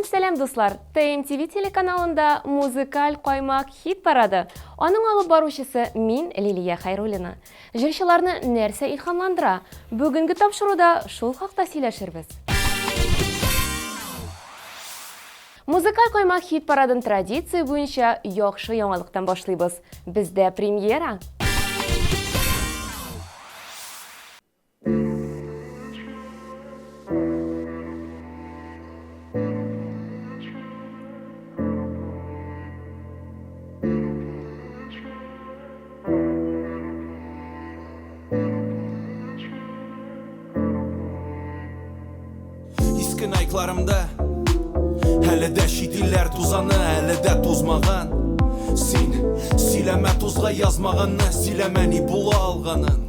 Сәлем достар! ТМТV телеканалында музыкаль қоймақ хит парады. Оның алып барушысы мен Лилия Хайруллина. Жыршыларны нәрсә илһамландыра? Бүгінгі тапшыруда шул хакта сөйләшербез. Музыкаль қоймақ хит парадын традиция буенча яхшы яңалыктан башлыйбыз. Бездә премьера. Iskin ayıklarımda Hələ də şidillər tuzanı, hələ də tozmağan Sin, siləmə tozğa yazmağını, siləməni bula alğanın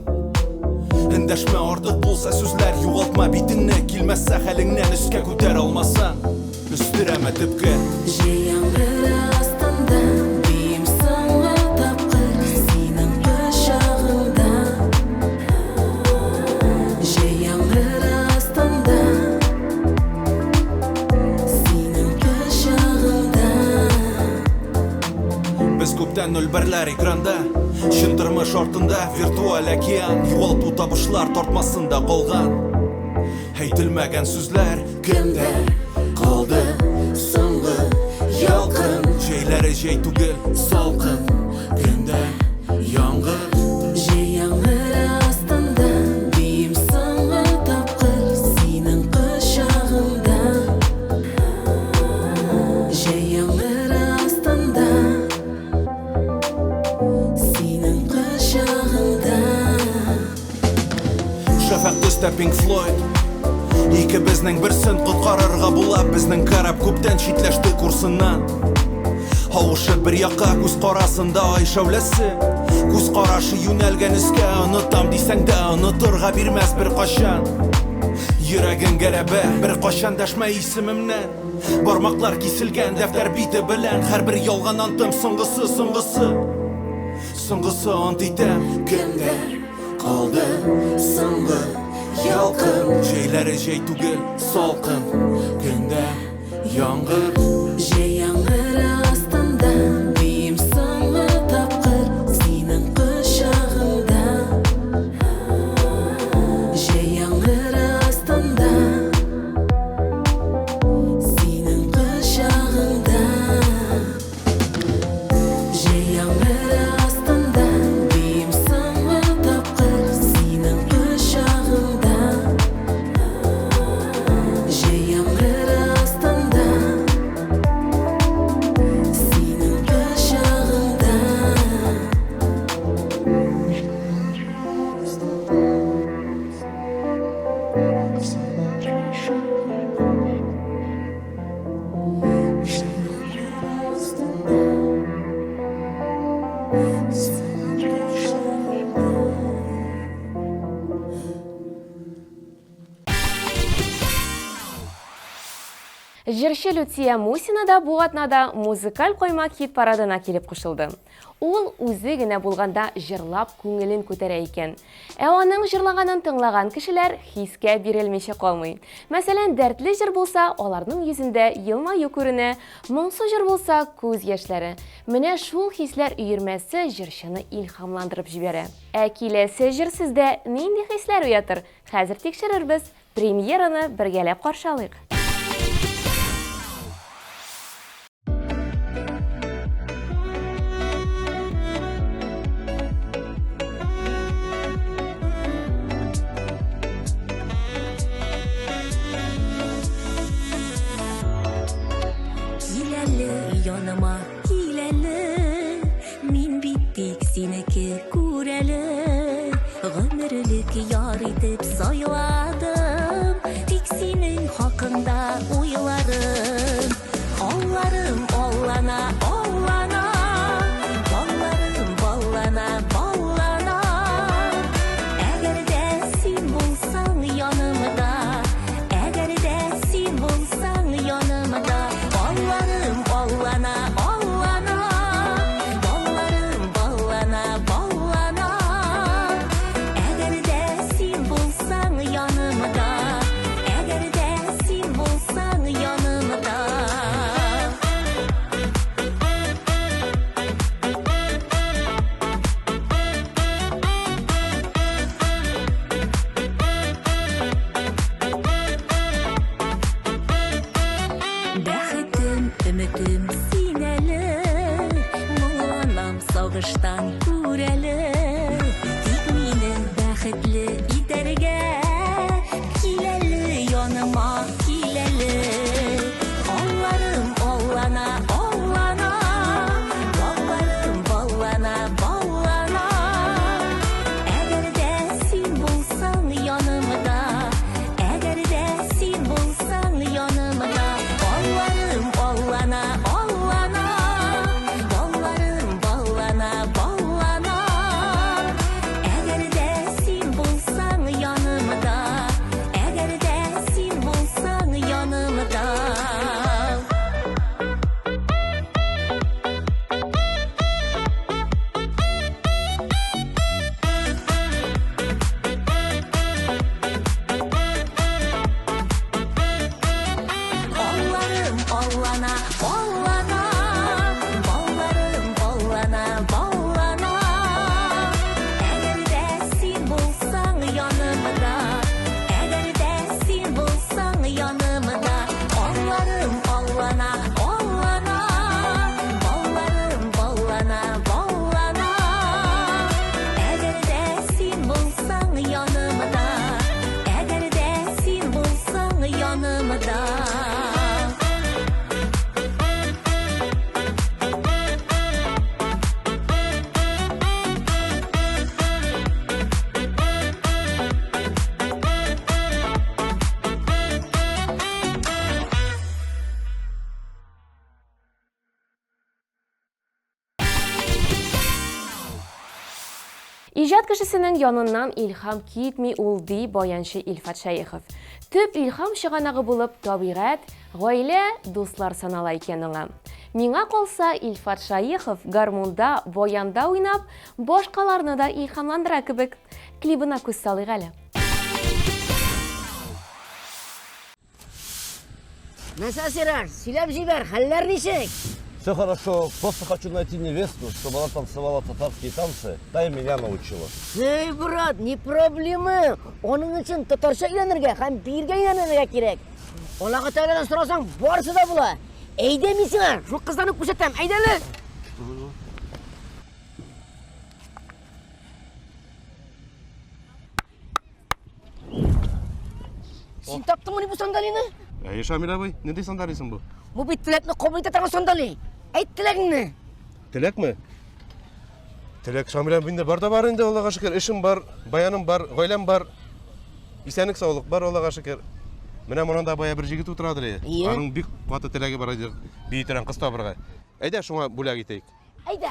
Əndəşmə artıq bolsa sözlər, yuğaltma bitinə Kilməzsə xəlindən üskə kütər almasan Üstürəmə tıpqı Jeyangır astında Deyim sana tapqır Senin qışağında Jeyangır astında Senin qışağında Biz көптен өлбәрләр экранда Шындырмыш артында виртуаль океан Юғалту табышылар тартмасында қалған Әйтілмәгән сүзләр Кімді қалды соңғы ялқын Жейләре жей түгел Салқын күнді яңғыр Жейаңғыр астында Дейім саңғы тапқыр Сенің қышағында Жейаңғыр астында Сенің қышағында Шафақ төстә Pink Floyd Ике безнең берсен коткарырга була Безнең карап күптән читләште курсыннан Авышы бер якка күз карасында ай шәүләсе Күз карашы юнәлгән өскә Онытам дисәң дә онытырга бирмәс бер кашан Йөрәгең гәрәбә бер кашан дәшмә исемемнән Бармаклар киселгән дәфтәр бите белән Һәрбер ялган антым соңгысы ант итәм Кімді қалды соңғы ялқын Жейләре жей түгел Салқын күнді яңғыр Жейаңғыр астында Дейім саңғы тапқыр Сенің қышағында Жейаңғыр астында Сенің қышағында Жейаңғыр астында Дейім саңғы тапқыр Сенің қышағында Жейаңғыр астында Сенің қышағында Жыршы Лютия Мусина да бу атнада музыкаль қоймақ хит парадына келіп қушылды. Ул үзе генә булганда жырлап күңелен күтәрә икән. Аның жырлаганын тыңлаган кешеләр хискә бирелмичә калмый. Мәсәлән, дәртле жыр булса, аларның йөзендә елмаю күренә, моңсу жыр булса, күз яшьләре. Менә шул хисләр өермәсе жырчыны илһамландырып җибәрә. Ә киләсе җыр сездә нинди хисләр уятыр? Хәзер тикшерербез. Премьераны бергәләп каршылыйк. Yanıma hileli Min bittik seneki kureli Gümürlük yar edip sayladım Tik senin hakkında алғыштан көрәлі. Тик мені бәхетлі итәргә, киләлі яныма киләлі. Алларым аллана, аллана, балларым баллана, баллана. Әгәр дә син булсаң янымда, әгәр дә син булсаң янымда, балларым аллана, аллана, балларым баллана, баллана. Әгәр дә син булсаң янымда, әгәр дә син булсаң янымда. Алларым аллана, аллана, балларым баллана, баллана. Әгәр дә син булсаң янымда, әгәр дә син булсаң янымда, алларым аллана, аллана, балларым баллана, баллана. Әгәр дә син булсаң янымда, әгәр дә син булсаң янымда. İcad кешесенең яныннан илһам китми ул ди баянчы Илфат Шәехов. Төп илһам чыганагы булып табигать, гаилә, дуслар санала икән аңа. Миңа калса Илфат Шәехов гармунда, баянда уйнап, башкаларны да илһамландыра кебек. Клибына күз салыйк әле. Насасирар, сөйләп җибәр, хәлләр ничек? Все хорошо, просто хочу найти невесту, чтобы она танцевала татарские танцы. Та и меня научила. Эй, брат, не проблема. Оның өчен татарча өйрәнергә һәм биргә өйрәнергә кирәк. Аллаһы Тәгаләдән сорасаң, барысы да була. Әйдә мин сиңа шул кызларны күрсәтәм. Әйдәле. Син таптыңмы бу сандалияны? Шамил абай, не дейсің дарисың бұл? Бу бит теләкне кабул итә торган сандалия. Әйт теләгеңне. Телек ме? Телек Шамил абайында бар да бар инде, Аллаға шүкір. Эшем бар, баяным бар, гаиләм бар. Исәнлек саулык бар, Аллаға шүкір. Менә монда бая бер җигет утырадыр. Ие. Аның бик каты теләге бар иде. Биетерән кыз табырга. Әйдә шуңа бүләк итәйек. Әйдә.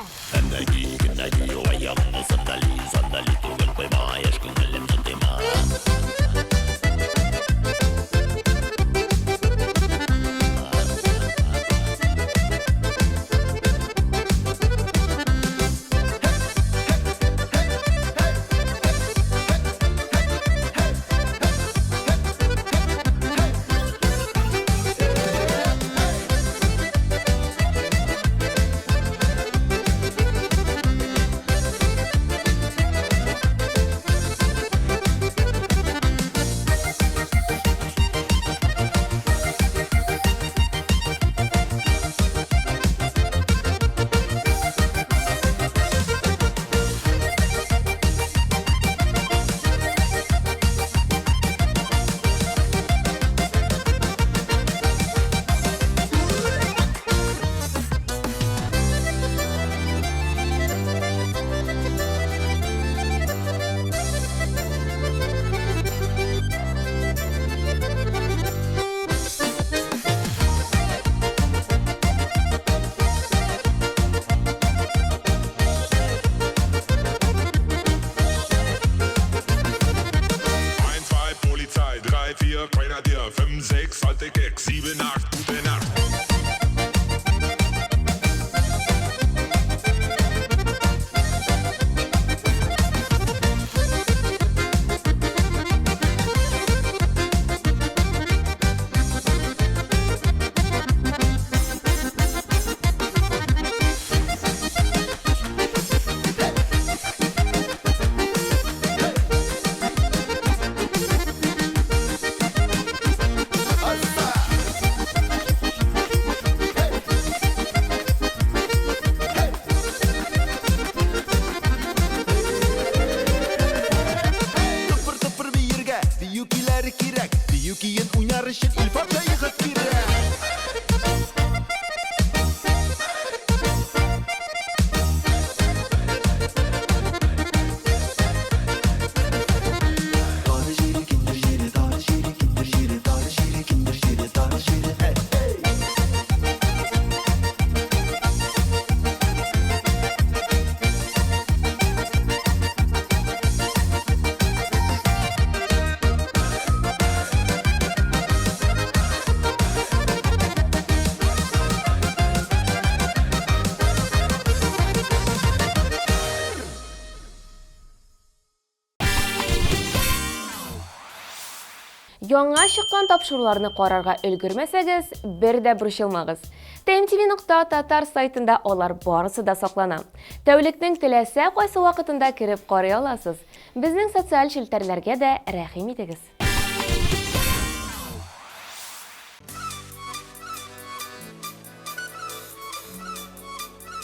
Яңа шыққан тапшыруларны карарга өлгермәсәгез, бер дә борчылмагыз. TMTV.Tatar сайтында алар барысы да саклана. Тәүлекнең теләсә кайсы вакытында кирип карый аласыз. Безнең социаль челтәрләргә дә рәхим итегез.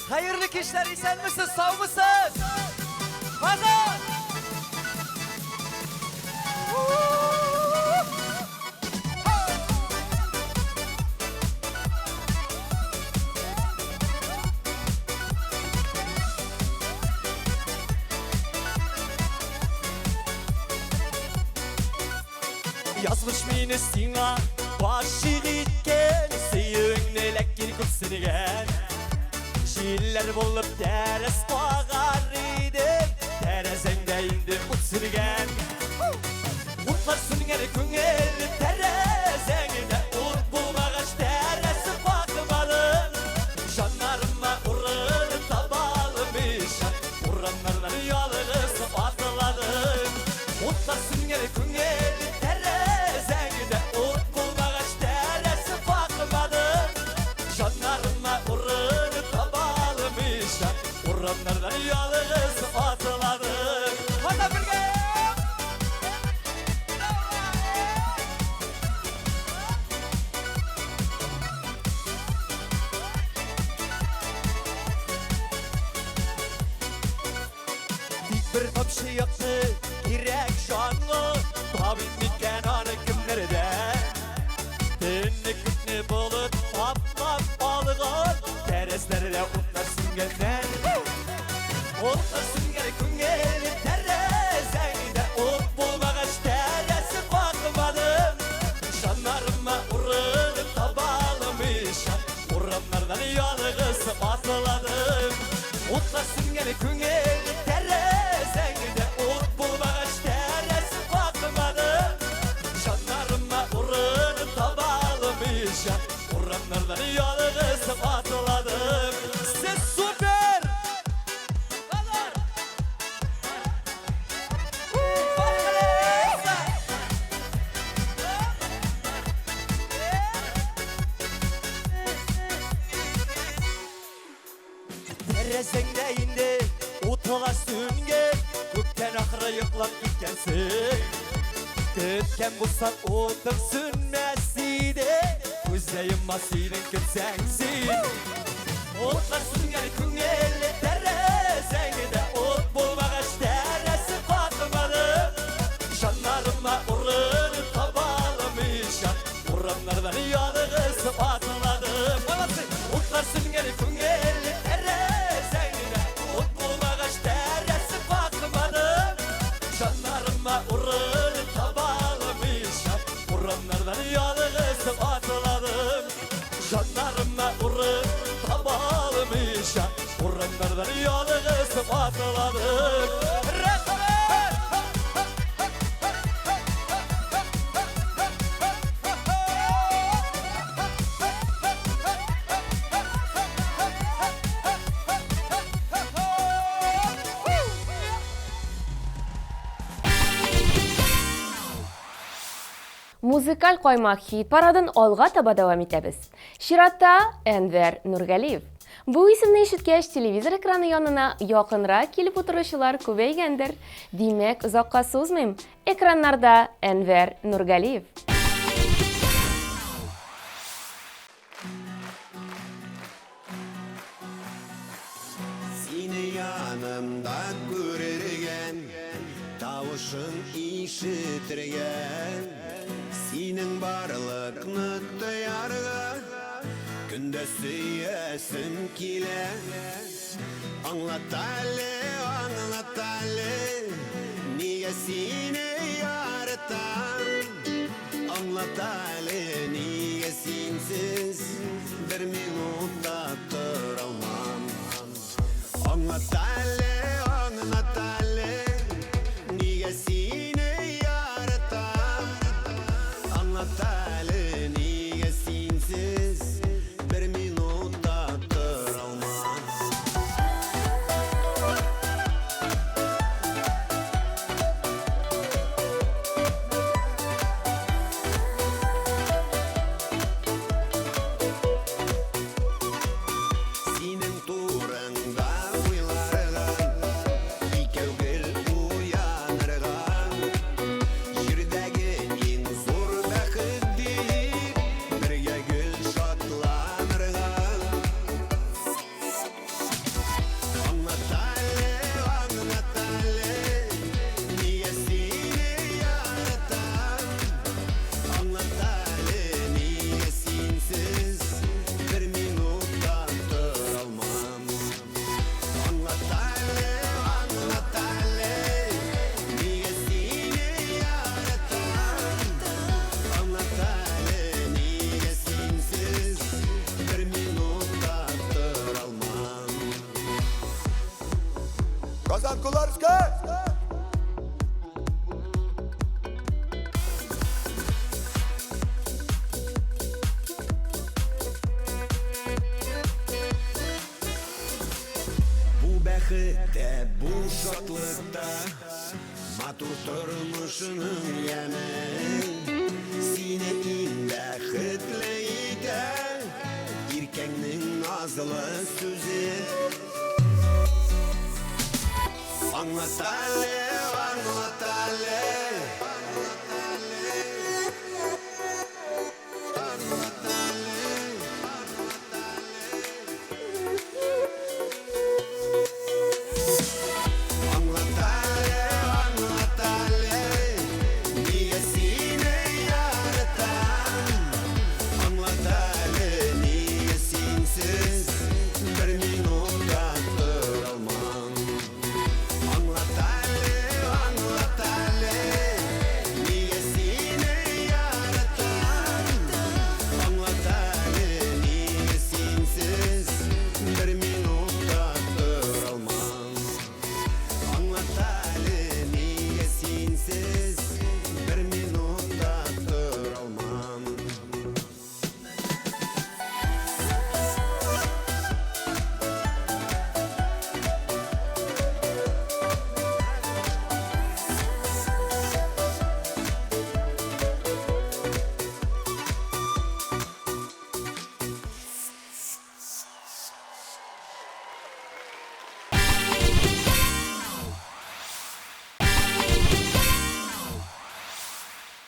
Hayırlı kişiler, isen misiniz, sağ mısınız? Hazır! Yazmış mıyız sana, başı gitken, seyirine lekkini kupsinigen. Şiirler bulup teres bağar idim, terezende indim utsinigen. Utlarsın geri küngeli terezende, ut bulmağaç teresi bakmalım. Şanlarıma uğrını tabalmışam, uğranlardan yalğısı atıladım. Utlarsın geri küngeli terezende, ut bulmağaç teresi bakmalım. Şanlarıma uğrını tabalmışam, uğranlardan yalğısı atıladım. Hadi birge! Bir top şey yaptı, direk şanlı. Tabi mikken anı kimlerde. Dinle kütne bulup, patlap balığın. Tereslerde utlarsın genden. Utlarsın geri küngeli terezeyde. Ut bulmağaç teresi bakmadım. Şanlarıma uğrını tabalmışam. Uğranlardan yalğısı atıladım. Utlarsın geri küngeli terezeyde. Ut bulmağaç teresi bakmadım. Şanlarıma uğrını tabalmışam. Uğranlardan yalğısı atıladım. Siz süper! Kadar! Terezende indi, utula süngen. Kökten ahıra yıklap gitkensin. Kötken bu sat otur sünmesiydi. Gözleyim masinin kimsensin. Utlarsın geri küngeli terezeyde. Ut bulmağaç teresi bakmadım. Şanlarıma uğrını tabalmışam. Uğranlardan yalğısı atıladım. Utlarsın geri küngeli terezeyde. Ut bulmağaç teresi bakmadım. Şanlarıma uğrını tabalmışam. Uğranlardan yalğısı atıladım. Şanlarıma uğrını tabalmışam. Uğranlardan yalğısı atıladım. Музыкаль каймак хит парадын алга таба дәвам итәбез. Чиратта Әнвәр Нургалиев. Бу исемне ишеткәч, телевизор экраны янына якынрак килеп утыручылар күбәйгәндер. Димәк, озакка сузмыйм. Экраннарда Әнвәр Нургалиев. Seni yanımda görürgen, tavışın işitirgen. Senin barlıkны duyarga, günde süyesim kile. Anlat Ali, niye seni yaratam? Anlat Ali, niye sensiz bir minutta duramam? Anlat Ali, niye seni yaratam? Anlat Ali, niye sensiz bir minutta duramam? Казанкуларская! Бу бәхеттә, бу шатлыкта матур тормышының яме сине иң бәхетле итә иркәңнең назлы сүзе аңлат әле, аңлат әле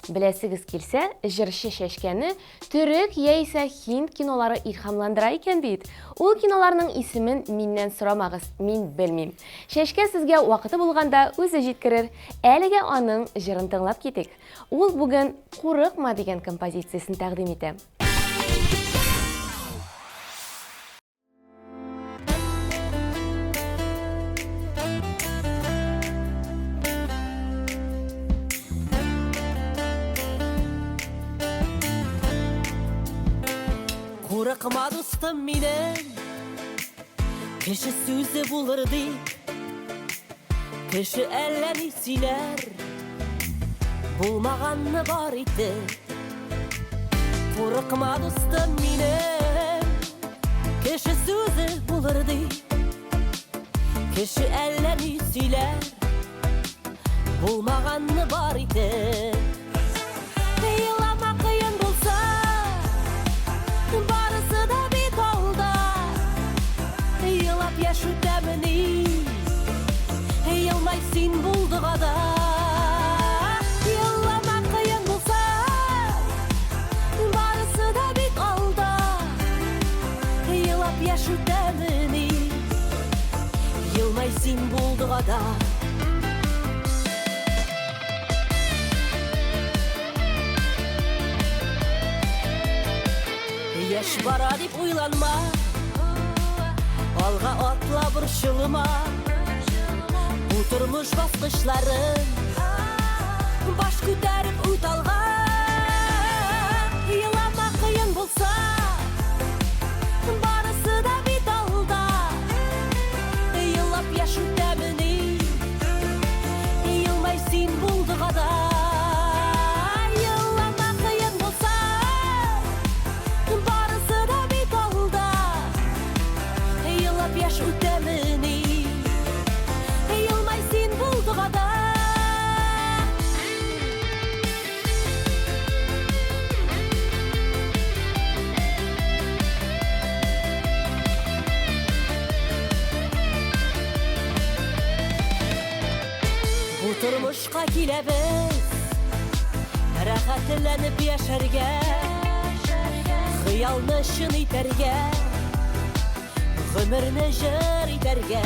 Білесігіз келсе, жыршы шешкені түрік яйса хинд кинолары илхамландыра екен бейт. Ол киноларының исімін меннен сұрамағыз, мен білмейм. Шешке сізге уақыты болғанда өзі жеткірір, әліге аның жырын тыңлап кетек. Ол бүгін «Қорықма» деген композициясын тәқдим еті. Қорықма достым менің, кіші сөзі болыр дейк, кіші әлләні сөйлер, болмағанны бар еді. Қорықма достым менің, кіші сөзі болыр дейк, кіші әлләні сөйлер, болмағанны бар еді. Илама қиын болса, барысы да бет алда, илап яш өтеміні, илмай сен болдығада. Илама қиын болса, барысы да бет алда, илап яш өтеміні, илмай сен болдығада. Яш бара деп ойланма, алға атла бұршылыма, бұл тұрмыш басқышларын баш көтәріп өт алға. Илама қиын болса, барысы да бет алда, илап яш өтеміні, илмай сен болдығада. Яш өтеміні, илмай сен болдығада. Бұл тұрмышқа келебіз, рахатланып яшәргә, хыялны шын итәргә, ömürünü jır iterge.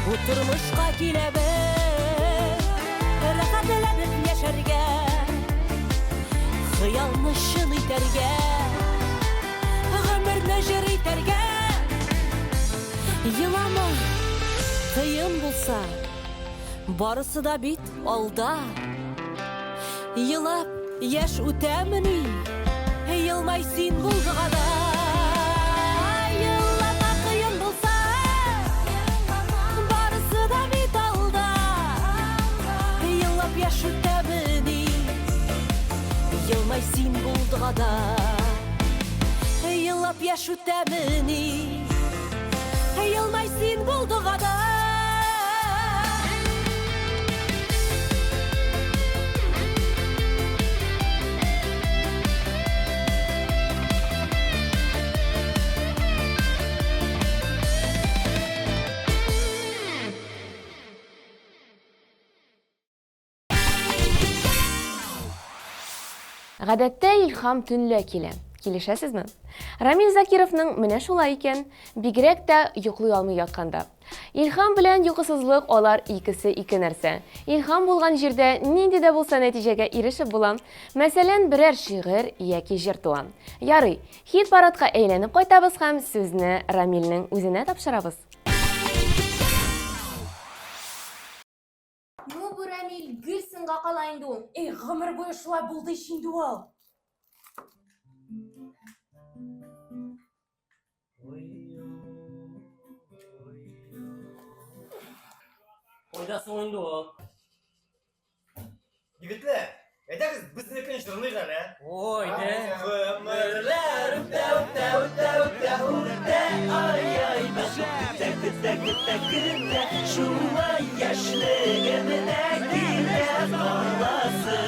Bu turmuşqa kelebez, rahatlanıp yaşarga, xiyalni şın iterge, ömürünü jır iterge. Yılama kıyın bulsa, barısı da bit alda. Yılap yaş ötemini, yılmay sen bulduğada. bulgada Yılap yaş ütemini Yılmaysin bulduğada Гадәттә илһам төнлә килә. Килешәсезме? Рамил Закировның менә шулай икән, бигрәк тә йоклый алмый ятканда. Илһам белән йокысызлык алар икесе ике нәрсә. Илһам булган җирдә нинди дә булса нәтиҗәгә ирешеп була. Мәсәлән, берәр шигырь яки җыр туа. Ярый, хит парадка әйләнеп кайтабыз һәм сүзне Рамилнең үзенә тапшырабыз. Ну, бу Рамил гел сынга кала инде ул. Гомер буе шулай булды инде ул. Ойдасың инде ул. Егетләр, әйдәгез безнекен җырны әле. Ойды. Гомерләр үтә, ай, бәхет шулай яшьлегемдә килә каласы.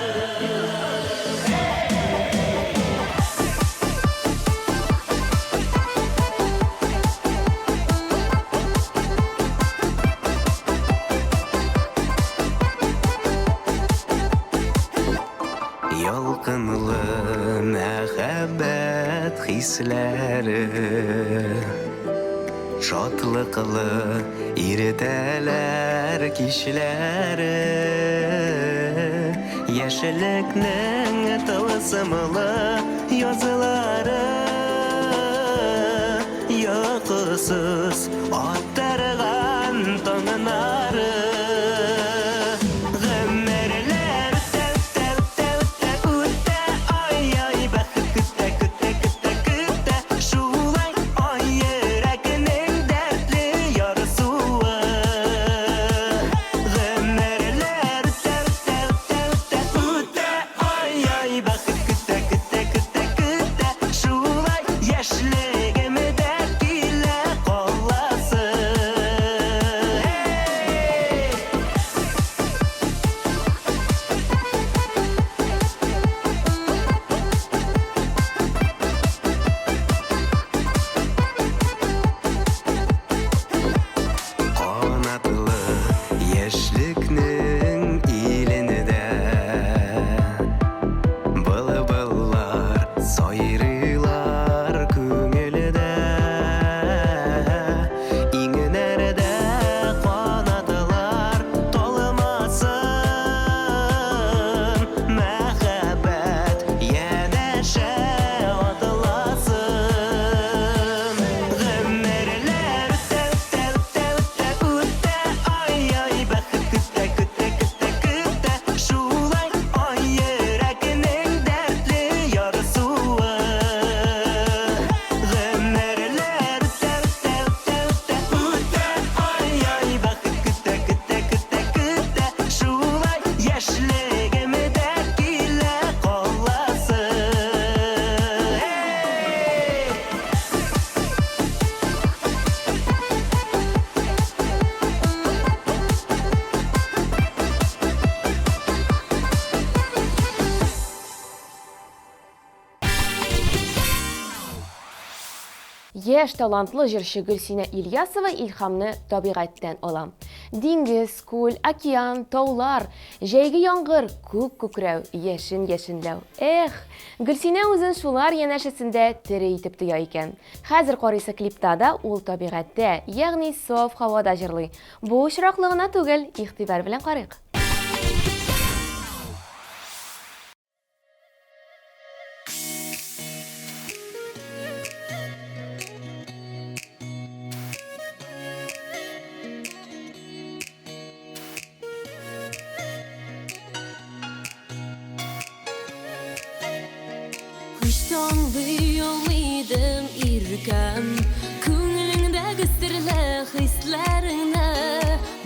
Ялкынлы мәхәббәт хисләре шатлыклы иртәләр кичләре яшьлекнең тылсымлы язылары йокысыз аттырган таңнары Яшь талантлы җырчы Гөлсинә Ильясова илһамны табигатьтән ала. Диңгез, күл, океан, таулар, җәйге яңгыр, күк күкрәү, яшен яшенләү. Гөлсинә үзен шулар янәшәсендә тере итеп тоя икән. Хәзер карыйсы клипта да ул табигатьтә, ягъни саф һавада җырлый. Бу очраклы гына түгел, игътибар белән карыйк. Yollaydım irkəm Күңеліңдәгі сірлі хисләріңі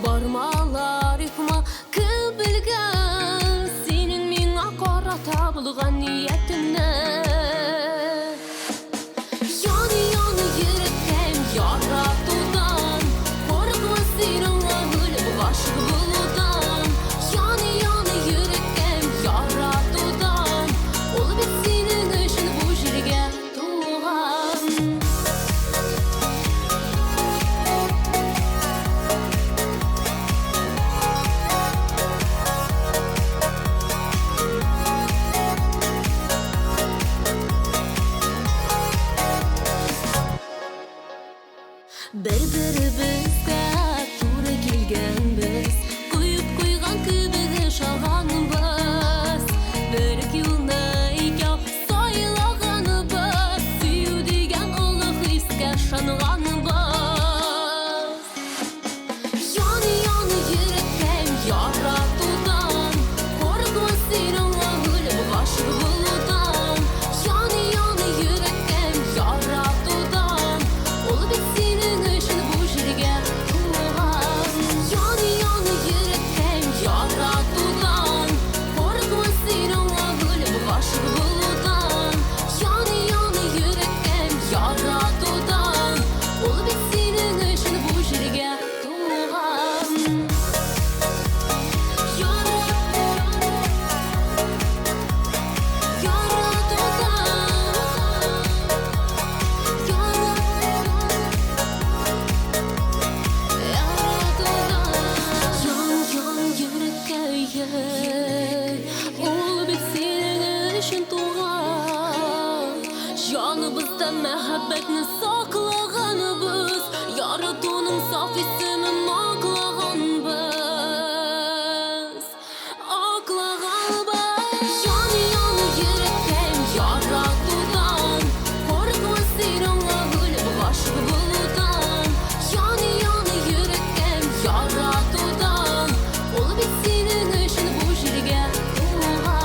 Бармалар йықма кіл білгім Сенің миңа қарата бұлған ниетімні bir-birimizga to'g'ri kelganmiz. Qo'yib qo'ygan kubiga shalg'anmiz. Bir yo'lni ikki saylaganmiz. Suyu degan ulug' hisga ishonganmiz. Yoni yurakdan yaratuvdan qo'rqma sening o'g'lim g'ashib bo'ldan. Yoni yurakdan yaratuvdan ul bit sening uchun bu yerga tug'an. Yoni yurakdan yaratuvdan qo'rqma sening o'g'lim g'ashib bo'ldan. Yoni yurakdan yaratuvdan ul bit sening uchun bu yerga tug'an. Yanımızda mehabbetini saklaganımız, yaratanın saf ismini aklaganımız. Yani yürekten yaratudan, korkma senin ağılım aşkı buludan. Yani yürekten yaratudan, ol bit senin için bu yerge tug'an.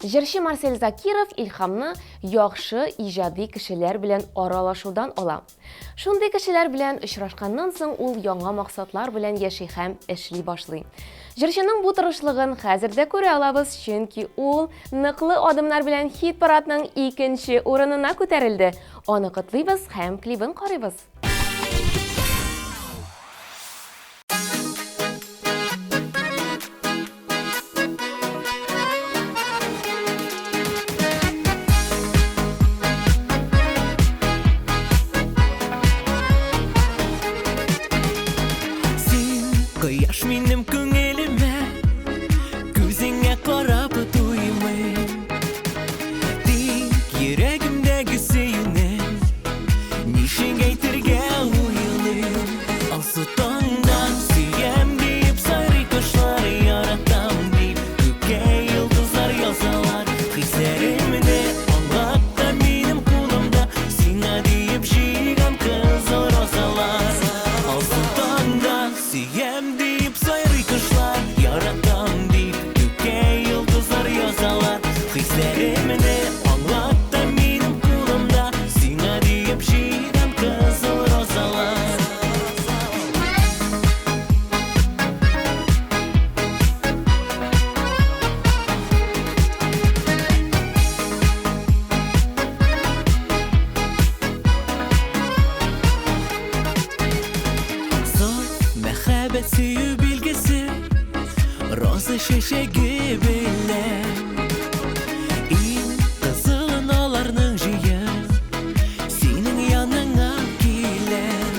Җырчы Марсель Закиров илһамны яхшы иҗади кешеләр белән аралашудан ала. Шундый кешеләр белән очрашканнан соң ул яңа максатлар белән яши һәм эшли башлый. Җырчының бу тырышлыгын хәзер дә күрә алабыз, чөнки ул ныклы адымнар белән хит-парадның 2нче урынына күтәрелде. Аны котлыйбыз һәм клибын карыйбыз. Кояш минем күңелемә, күзеңә карап туймыйм. Тик йөрәгемдәге сөюнең, нишек әйтергә уйлыйм. Алсу таңдан сөям дип сайрый кошлар, яратам дип күккә йолдызлар язалар. Хисләремне аңлап та минем кулымда, сиңа дип җыйган кызыл розалар. Алсу таңдан сөям дип сайрый кошлар, яратам дип күккә йолдызлар язалар. Хисләремне аңлап та минем кулымда, сиңа дип җыйган кызыл розалар. Зор мәхәббәт сөю билгесе, роза чәчәге белән. Иң кызылын аларның җыя, синең яныңа киләм.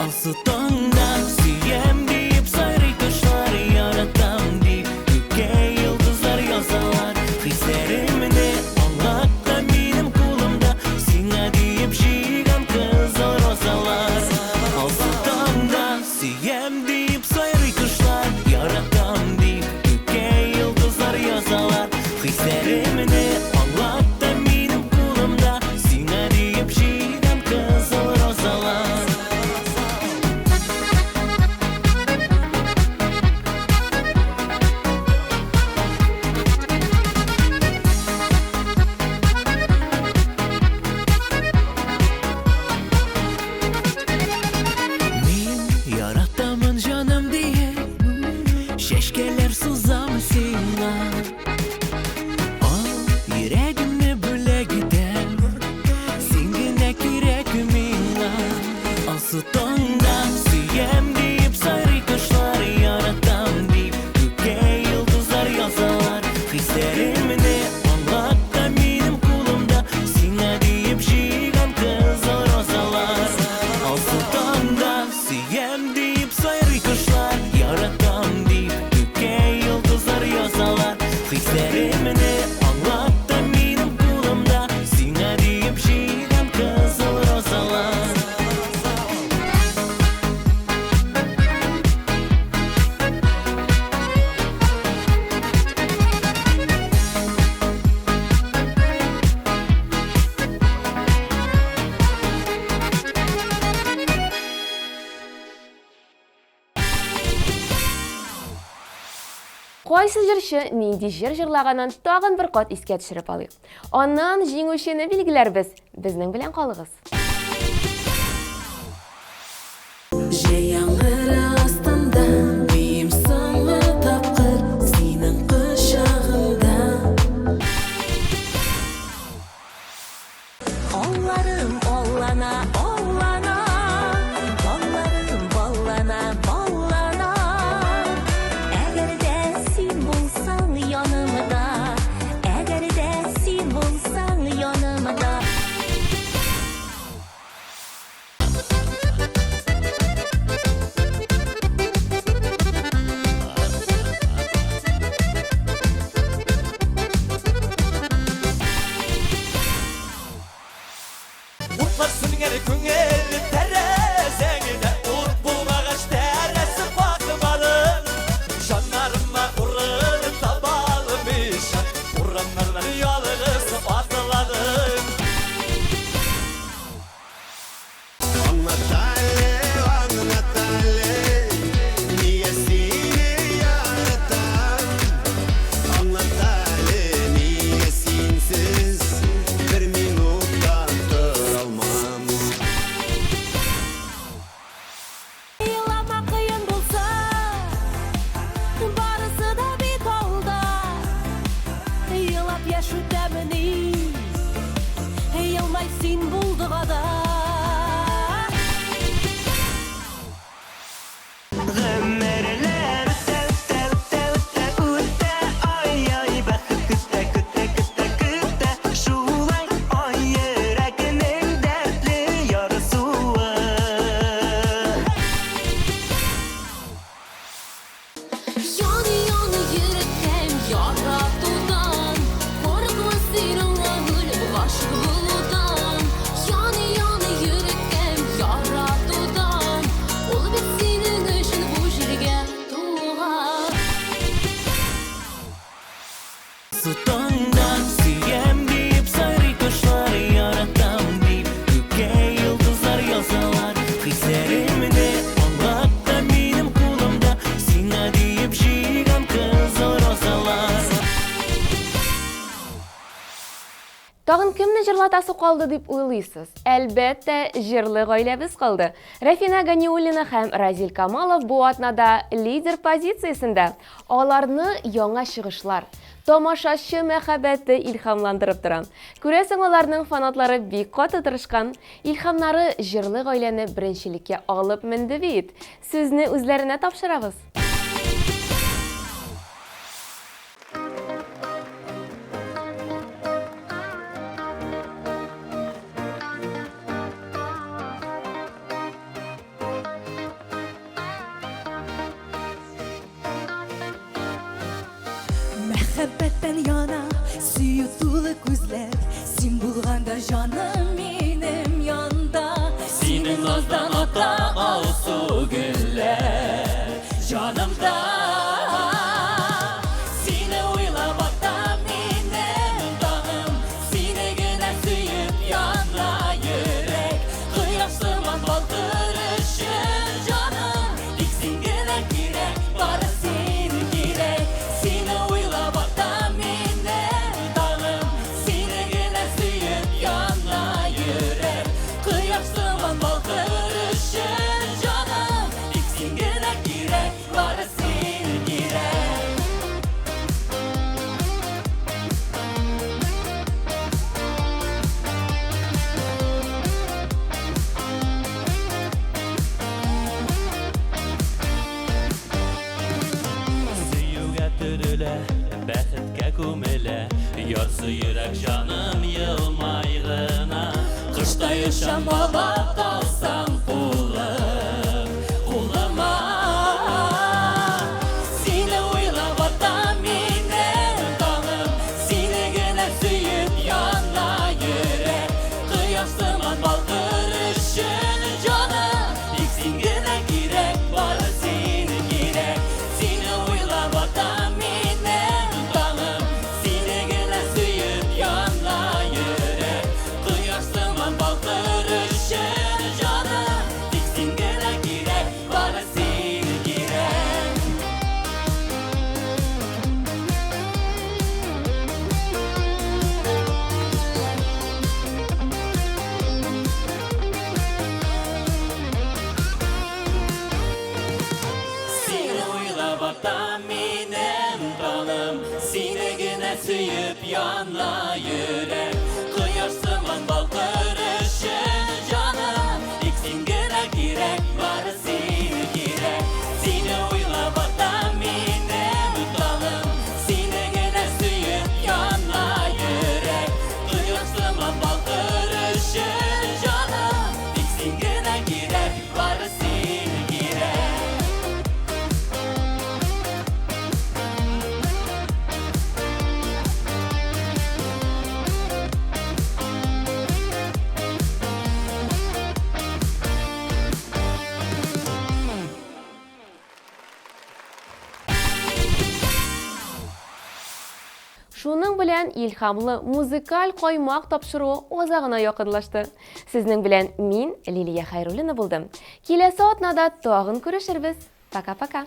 Алсу таңдан сөям дип сайрый кошлар, яратам дип күккә йолдызлар язалар. Хисләремне аңлап та минем кулымда, сиңа дип җыйган кызыл розалар. Алсу таңдан сөям дип сайрый кошлар, яратам дип күккә йолдызлар язалар. Хисләремне аңлап та минем кулымда, сиңа дип җыйган кызыл розалар. Мин яратамын җаным диye, чәчкәләр сузам сиңа. Ал Кайсы җырчы нинди җыр җырлаганын тагын бер кат искә төшереп алыйк. Аннан җиңүчене билгеләрбез. Безнең белән калыгыз. Җәяңгыр астында бием соңгы тапкыр синең кочагыңда. Олларым оллана, оллана, балларым баллана, баллана. Әгәр дә син булсаң янымда, әгәр дә син булсаң янымда. Urtlar sünger küngel terezengine Urt bulmağaç teresi bakmalım Şanlarıma urun tabalmış Uranlardan yalğız atladım Yılama kıyın bulsa, barısı da bir kolda. Yılap yaşı demini, yılmay sin bulduğu da. Gümmerler tev tev tev tev ütte ay ay bakıp kütte kütte kütte kütte şulay ay yüreğinin dertli yarısı Yani yani yürekten yara tutan Korkma senin ağır aşk buludan Yani yani yürekten yara tutan Ol bit senin için bu jirge tuğan Sutandan siyem deyip sarı kuşlar yaratam deyip Göke yıldızlar yazsalar Hislerimde Allah'ta benim kulumda Sina deyip jigan kız orosalar Тагын кемне җырлатасы калды дип уйлыйсыз? Әлбәттә, җырлы гаиләбез калды. Рафина Ганиуллина һәм Разил Камалов бу атнада лидер позициясендә. Аларны яңа чыгышлар, тамашачы мәхәббәте илһамландырып тора. Күрәсең, аларның фанатлары бик каты тырышкан, илһамнары җырлы гаиләне беренчелеккә алып менде бит. Сүзне үзләренә тапшырабыз. Мәхәббәттән яна сөю тулы күзләр Син булганда җаным минем янда Синең наздан ата алсу гөлләр Җанымда Сине уйлап ата минем тагым Сине генә сөеп яна йөрәк Кояш сыман балкырышын җаным Тик син генә кирәк, бары син кирәк Сине уйлап ата минем тагым Сине генә сөеп яна йөрәк Кояш сыман балкырышын җаным Тик син генә кирәк, бары син кирәк Сөюгә төрелә, бәхеткә күмелә Ярсый йөрәк җаным елмай гына Кышта ешам бала калсам кулым Кулыма Сине уйлап ата минем тагым Сине генә сөеп яна йөрәк Кояш сыман балкырышын җаным Тик син генә кирәк, бары син кирәк Сине уйлап ата минем тагым Сине генә сөеп яна йөрәк Кояш сыман балкырышын җаным сүйіп яна йөрәк Кояш сыман балкырышын жаным Тик син генә кирәк, бары син кирәк Сине уйлап атам минем уталым Сине генә сүйіп яна йөрәк Кояш сыман балкырышын жаным Тик син генә кирәк, бары син кирәк Шуның белән илһамлы музыкаль каймак тапшыруы азагына якынлашты. Сезнең белән мин, Лилия Хайруллина булдым. Киләсе атнада тагын күрешербез. Пока-пока.